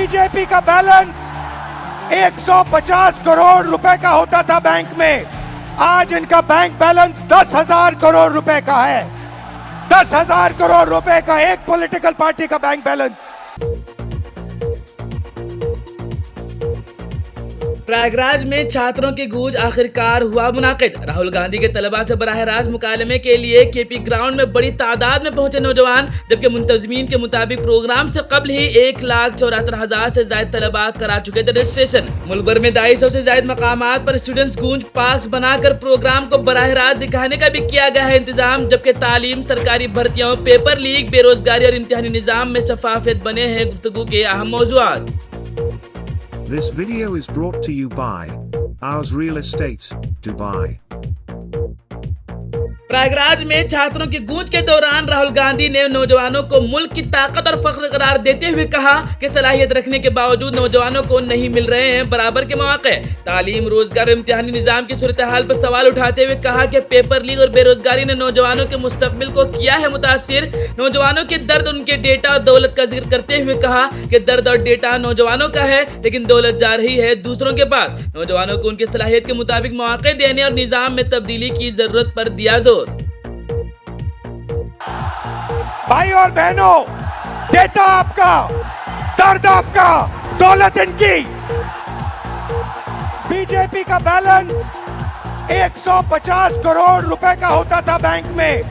BJP का balance 150 crore रुपए का होता था बैंक में, आज इनका बैंक बैलेंस 10,000 करोड़ रुपए का है। 10,000 करोड़ रुपए का एक पॉलिटिकल पार्टी का बैंक बैलेंस। प्रयागराज में छात्रों की गूंज, आखिरकार हुआ मुनाकिद। राहुल गांधी के तलबा से बराह रास्त मुकालमे के लिए केपी ग्राउंड में बड़ी तादाद में पहुंचे नौजवान, जबकि मुंतजमीन के मुताबिक प्रोग्राम से कबल ही 1,74,000 से ज्यादा तलबा करा चुके थे रजिस्ट्रेशन। मुल्क भर में 250 से ज्यादा मकामात पर स्टूडेंट्स गूंज पार्क्स बनाकर प्रोग्राम को बराह रास्त दिखाने का भी किया गया है इंतजाम, जबकि तालीम, सरकारी भर्तियों, पेपर लीक, बेरोजगारी और इम्तिहानी निजाम में शफाफियत बने हैं गुफ्तगू के अहम मौज़ूआत। This video is brought to you by Ours Real Estate, Dubai. Prayagraj में छात्रों की गूंज के दौरान राहुल गांधी ने नौजवानों को मुल्क की ताकत और फख्र करार देते हुए कहा कि सलाहियत रखने के बावजूद नौजवानों को नहीं मिल रहे हैं बराबर के मौके। तालीम, रोजगार, इम्तिहानी निजाम की सूरत हाल पर सवाल उठाते हुए कहा कि पेपर लीक और बेरोजगारी ने नौजवानों के मुस्तकबिल को किया है मुतासिर। नौजवानों के दर्द, उनके डेटा और दौलत का जिक्र करते हुए कहा कि दर्द और डेटा नौजवानों का है, लेकिन दौलत जा रही है दूसरों के पास। नौजवानों को उनकी सलाहियत के मुताबिक मौके देने और निजाम में तब्दीली की जरूरत पर दिया जोर। भाई और बहनों, डेटा आपका, दर्द आपका, दौलत इनकी। बीजेपी का बैलेंस 150 करोड़ रुपए का होता था बैंक में,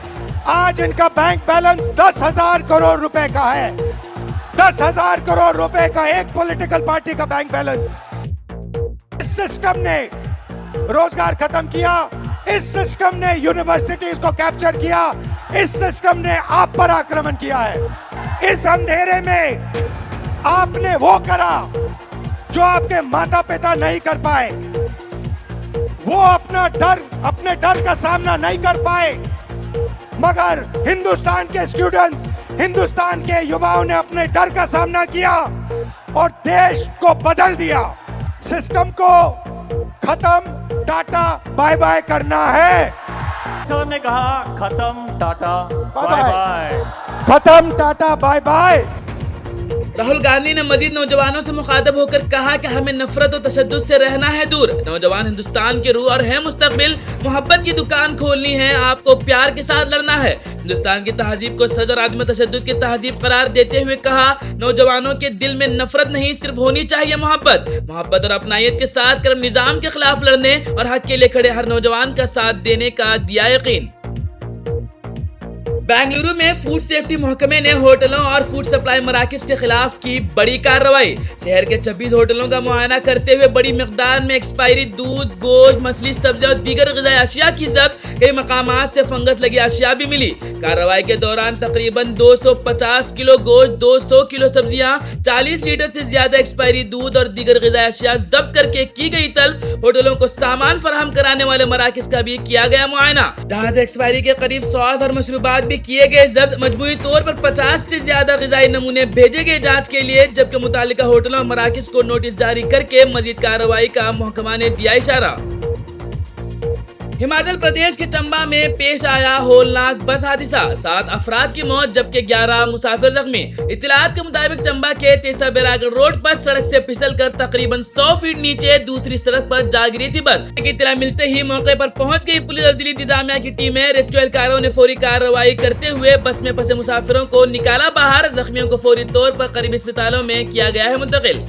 आज इनका बैंक बैलेंस 10,000 करोड़ रुपए का है। 10,000 करोड़ रुपए का एक पॉलिटिकल पार्टी का बैंक बैलेंस। इस सिस्टम ने रोजगार खत्म किया, इस सिस्टम ने यूनिवर्सिटीज को कैप्चर किया, इस सिस्टम ने आप पर आक्रमण किया है। इस अंधेरे में आपने वो करा जो आपके माता पिता नहीं कर पाए। वो अपने डर का सामना नहीं कर पाए, मगर हिंदुस्तान के स्टूडेंट्स, हिंदुस्तान के युवाओं ने अपने डर का सामना किया और देश को बदल दिया। सिस्टम को खत्म, टाटा बाय बाय करना है। साहब ने कहा खत्म, टाटा बाय बाय। खत्म, tata bye bye. Rahul Gandhi ने मजीद नौजवानों से मुखातब होकर कहा कि हमें नफरत और तशद्दुद से रहना है दूर। नौजवान हिंदुस्तान की रूह और है मुस्तकबिल। मोहब्बत की दुकान खोलनी है, आपको प्यार के साथ लड़ना है। हिंदुस्तान की तहजीब को सज और आदम तशद्दुद की तहजीब करार देते हुए कहा, नौजवानों के दिल में नफरत नहीं, सिर्फ होनी चाहिए मोहब्बत और अपनायत के साथ कर्म निजाम के खिलाफ लड़ने और हक के लिए खड़े हर नौजवान का साथ देने का दिया यकीन। बेंगलुरु में फूड सेफ्टी महकमे ने होटलों और फूड सप्लाई मराकज के खिलाफ की बड़ी कार्रवाई। शहर के 26 होटलों का मुआयना करते हुए बड़ी मिकदार में एक्सपायरी दूध, गोश्त, मछली, सब्जियां और दीगर ग़िज़ाई अशिया की जब्त। कई मकामात से फंगस लगी अशिया भी मिली। कार्रवाई के दौरान तकरीबन 250 किलो गोश्त, 200 किलो सब्जियां, 40 लीटर से ज्यादा एक्सपायरी दूध और दीगर ग़िज़ाई अशिया जब्त करके की गई तलब। होटलों को सामान फराहम कराने वाले मराकज का भी किया गया मुआयना, जहाँ से एक्सपायरी के करीब सॉस और मशरूबात भी किए गए जब्त। मजमूई तौर पर 50 से ज्यादा ग़िज़ाई नमूने भेजे गए जांच के लिए, जबकि मुतालिका होटलों और मराकज को नोटिस जारी करके मजीद कार्रवाई का महकमा ने दिया इशारा। हिमाचल प्रदेश के चंबा में पेश आया होलनाक बस हादसा, 7 अफराद की मौत जबकि 11 मुसाफिर जख्मी। इत्तलात के मुताबिक चंबा के तेसा बैरागढ़ रोड पर सड़क से फिसलकर तकरीबन 100 फीट नीचे दूसरी सड़क पर जा गिरी थी बस। इत्तला मिलते ही मौके पर पहुंच गई पुलिस और जिला इंतजामिया की टीमें। रेस्क्यू एहलकारों ने फौरी कार्रवाई करते हुए बस में फंसे मुसाफिरों को निकाला बाहर। जख्मियों को फौरी तौर पर करीबी अस्पतालों में किया गया है मुंतकिल।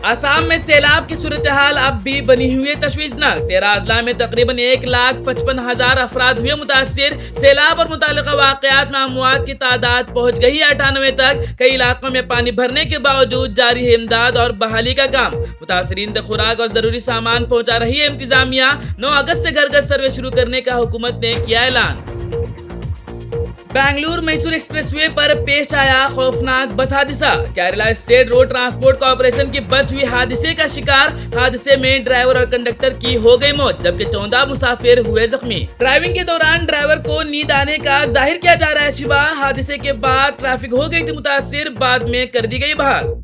आसाम में सैलाब की सूरत हाल अब भी बनी हुई है तशवीशनाक। 13 अजला में तकरीबन 1,55,000 अफराद हुए मुतासिर। सैलाब और मुतालिका वाक़यात में अमवात की तादाद पहुँच गई है 98 तक। कई इलाकों में पानी भरने के बावजूद जारी है इमदाद और बहाली का काम। मुतासरीन तक खुराक और जरूरी सामान पहुँचा रही है इंतजामिया। 9 अगस्त से घर घर सर्वे शुरू करने का हुकूमत ने किया ऐलान। बेंगलुरु मैसूर एक्सप्रेसवे पर पेश आया खौफनाक बस हादसा। Kerala state road transport corporation की बस हुई हादसे का शिकार। हादसे में ड्राइवर और कंडक्टर की हो गई मौत जबकि 14 मुसाफिर हुए जख्मी। ड्राइविंग के दौरान ड्राइवर को नींद आने का जाहिर किया जा रहा है शिवा। हादसे के बाद ट्रैफिक हो गई थी मुतासिर, बाद में कर दी गई बहाल।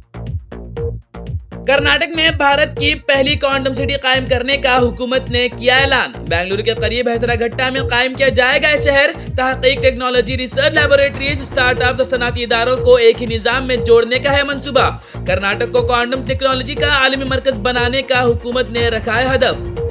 कर्नाटक में भारत की पहली क्वांटम सिटी कायम करने का हुकूमत ने किया ऐलान। बेंगलुरु के करीब हैसराघट्टा में कायम किया जाएगा यह शहर। तहकीक, टेक्नोलॉजी, रिसर्च लैबोरेटरीज, स्टार्टअप और सनअती इदारों को एक ही निजाम में जोड़ने का है मंसूबा। कर्नाटक को क्वांटम टेक्नोलॉजी का आलमी मरकज बनाने का हुकूमत ने रखा है हदफ।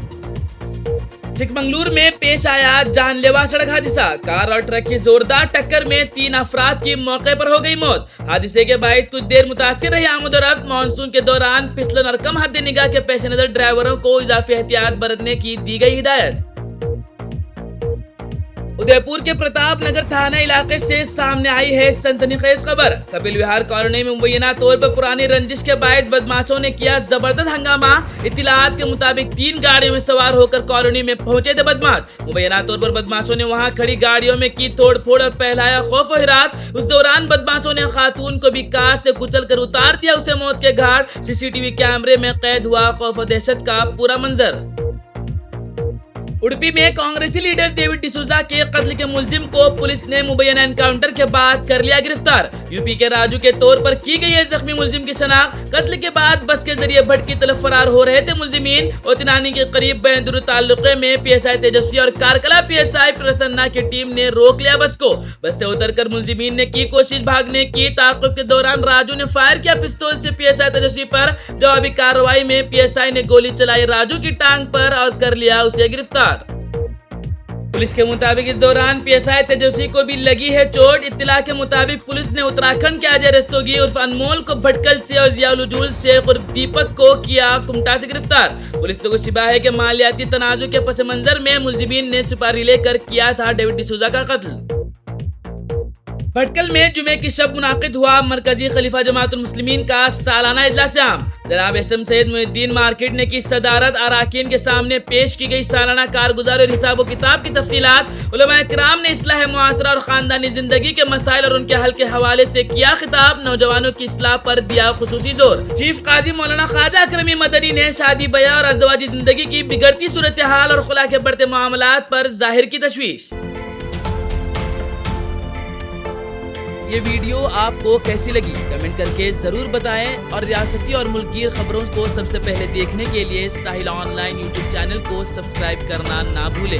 चिकमंगलुरु में पेश आया जानलेवा सड़क हादसा। कार और ट्रक की जोरदार टक्कर में 3 अफराद की मौके पर हो गई मौत। हादसे के बायस कुछ देर मुतासिर रही आमद-ओ-रफ्त। मानसून के दौरान फिसलन और कम हद निगाह के पेश नजर ड्राइवरों को इजाफी एहतियात बरतने की दी गई हिदायत। उदयपुर के प्रताप नगर थाना इलाके से सामने आई है सनसनीखेज खबर। कपिल विहार कॉलोनी में मुबैना तौर पर पुरानी रंजिश के बायस बदमाशों ने किया जबरदस्त हंगामा। इत्तलात के मुताबिक 3 गाड़ियों में सवार होकर कॉलोनी में पहुंचे थे बदमाश। मुबैना तौर पर बदमाशों ने वहां खड़ी गाड़ियों में की तोड़फोड़ और फैलाया खौफ और हिरास। उस दौरान बदमाशों ने खातून को भी कार से कुचल कर उतार दिया, उसे मौत के घाट। सीसीटीवी कैमरे में कैद हुआ खौफ और दहशत का पूरा मंजर। उडुपी में कांग्रेसी लीडर डेविड डिसूजा के कत्ल के मुलजिम को पुलिस ने मुबैना एनकाउंटर के बाद कर लिया गिरफ्तार। यूपी के राजू के तौर पर की गई है जख्मी मुलजिम की शनाख्त। कत्ल के बाद बस के जरिए भटक की तरफ फरार हो रहे थे मुलजिमीन। ओतिनानी के करीब बेंदुरु ताल्लुके में पीएसआई तेजस्वी और कारकला पीएसआई प्रसन्ना की टीम ने रोक लिया बस को। बस से उतरकर मुलजिमीन ने की कोशिश भागने की। ताक़ुब के दौरान राजू ने फायर किया पिस्तौल से पीएसआई तेजस्वी पर। जवाबी कार्रवाई में पीएसआई ने गोली चलाई राजू की टांग पर और कर लिया उसे गिरफ्तार। पुलिस के मुताबिक इस दौरान पीएसआई तेजस्वी को भी लगी है चोट। इत्तला के मुताबिक पुलिस ने उत्तराखंड के अजय रस्तोगी उर्फ अनमोल को भटकल से और जियाउल शेख उर्फ दीपक को किया कुमटा से गिरफ्तार। पुलिस को शिबा है कि मालियाती तनाजु के पस मंजर में मुलजिमीन ने सुपारी लेकर किया था डेविड डिसूजा का कत्ल। भटकल में जुमे की शब मुनाकिद हुआ मरकजी खलीफा जमातुल मुस्लिमीन का सालाना इजलास आम। जनाब एसएम सैयद मुहिद्दीन मार्केट ने की सदारत। अराकीन के सामने पेश की गई सालाना कारगुजारी और हिसाब किताब की तफसीलात। उलमा इकराम ने इस्लाह मुआशरा और खानदानी जिंदगी के मसाइल और उनके हल के हवाले से किया खिताब। नौजवानों की इस्लाह पर दिया खुसूसी जोर। चीफ काजी मौलाना ख्वाजा अकरमी मदनी ने शादी ब्याह और अज़दवाजी जिंदगी की बिगड़ती सूरत हाल और खुला के बढ़ते मामलात पर जाहिर की तशवीश। ये वीडियो आपको कैसी लगी कमेंट करके जरूर बताएं और रियासती और मुल्की खबरों को सबसे पहले देखने के लिए साहिल ऑनलाइन यूट्यूब चैनल को सब्सक्राइब करना ना भूलें।